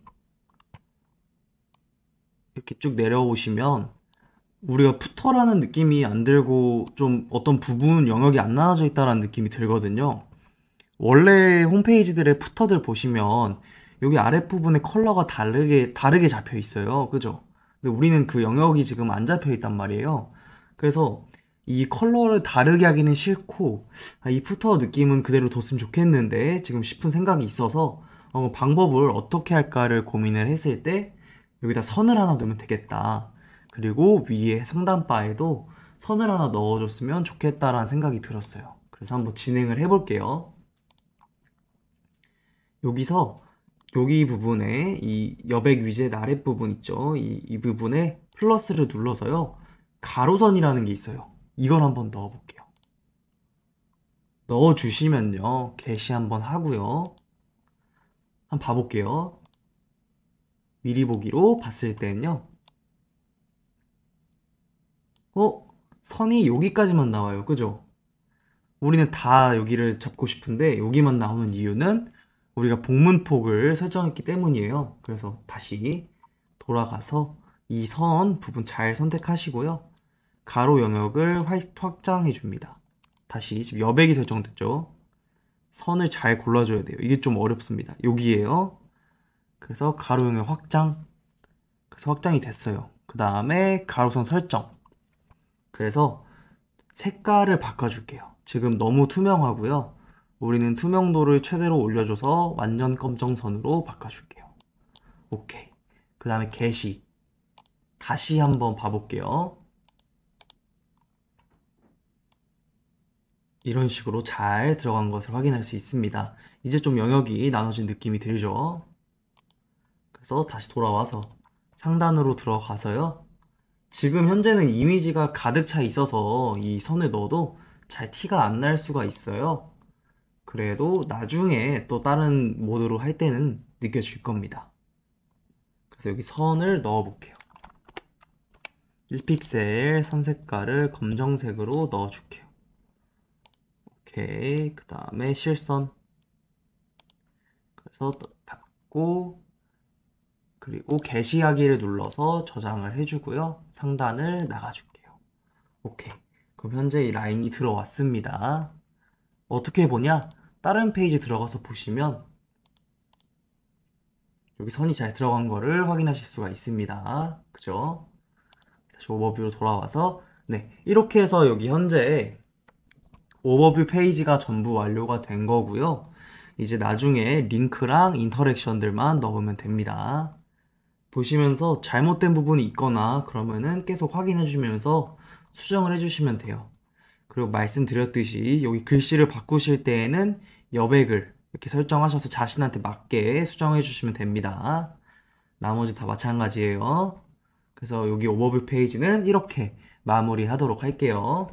이렇게 쭉 내려오시면 우리가 푸터라는 느낌이 안 들고 좀 어떤 부분 영역이 안 나눠져 있다는 느낌이 들거든요. 원래 홈페이지들의 푸터들 보시면 여기 아랫부분에 컬러가 다르게 잡혀 있어요. 그죠? 근데 우리는 그 영역이 지금 안 잡혀 있단 말이에요. 그래서 이 컬러를 다르게 하기는 싫고 이 푸터 느낌은 그대로 뒀으면 좋겠는데 지금 싶은 생각이 있어서 방법을 어떻게 할까를 고민을 했을 때 여기다 선을 하나 넣으면 되겠다. 그리고 위에 상단바에도 선을 하나 넣어줬으면 좋겠다라는 생각이 들었어요. 그래서 한번 진행을 해볼게요. 여기서 여기 부분에 이 여백 위젯 아랫부분 있죠? 이 부분에 플러스를 눌러서요. 가로선이라는 게 있어요. 이걸 한번 넣어볼게요. 넣어주시면요. 게시 한번 하고요. 한번 봐볼게요. 미리 보기로 봤을 때는요. 선이 여기까지만 나와요. 그죠? 우리는 다 여기를 잡고 싶은데 여기만 나오는 이유는 우리가 복문폭을 설정했기 때문이에요. 그래서 다시 돌아가서 이 선 부분 잘 선택하시고요. 가로 영역을 확장해 줍니다. 다시 지금 여백이 설정됐죠. 선을 잘 골라줘야 돼요. 이게 좀 어렵습니다. 여기에요. 그래서 가로 영역 확장. 그래서 확장이 됐어요. 그 다음에 가로선 설정. 그래서 색깔을 바꿔줄게요. 지금 너무 투명하고요. 우리는 투명도를 최대로 올려줘서 완전 검정선으로 바꿔줄게요. 오케이. 그 다음에 게시. 다시 한번 봐볼게요. 이런 식으로 잘 들어간 것을 확인할 수 있습니다. 이제 좀 영역이 나눠진 느낌이 들죠? 그래서 다시 돌아와서 상단으로 들어가서요. 지금 현재는 이미지가 가득 차 있어서 이 선을 넣어도 잘 티가 안 날 수가 있어요. 그래도 나중에 또 다른 모드로 할 때는 느껴질 겁니다. 그래서 여기 선을 넣어 볼게요. 1픽셀 선 색깔을 검정색으로 넣어 줄게요. 오케이. 그 다음에 실선. 그래서 닫고, 그리고 게시하기를 눌러서 저장을 해주고요. 상단을 나가줄게요. 오케이. 그럼 현재 이 라인이 들어왔습니다. 어떻게 보냐? 다른 페이지 들어가서 보시면 여기 선이 잘 들어간 거를 확인하실 수가 있습니다. 그죠? 다시 오버뷰로 돌아와서 네, 이렇게 해서 여기 현재 오버뷰 페이지가 전부 완료가 된 거고요. 이제 나중에 링크랑 인터랙션들만 넣으면 됩니다. 보시면서 잘못된 부분이 있거나 그러면은 계속 확인해 주면서 수정을 해 주시면 돼요. 그리고 말씀드렸듯이 여기 글씨를 바꾸실 때에는 여백을 이렇게 설정하셔서 자신한테 맞게 수정해 주시면 됩니다. 나머지 다 마찬가지예요. 그래서 여기 오버뷰 페이지는 이렇게 마무리하도록 할게요.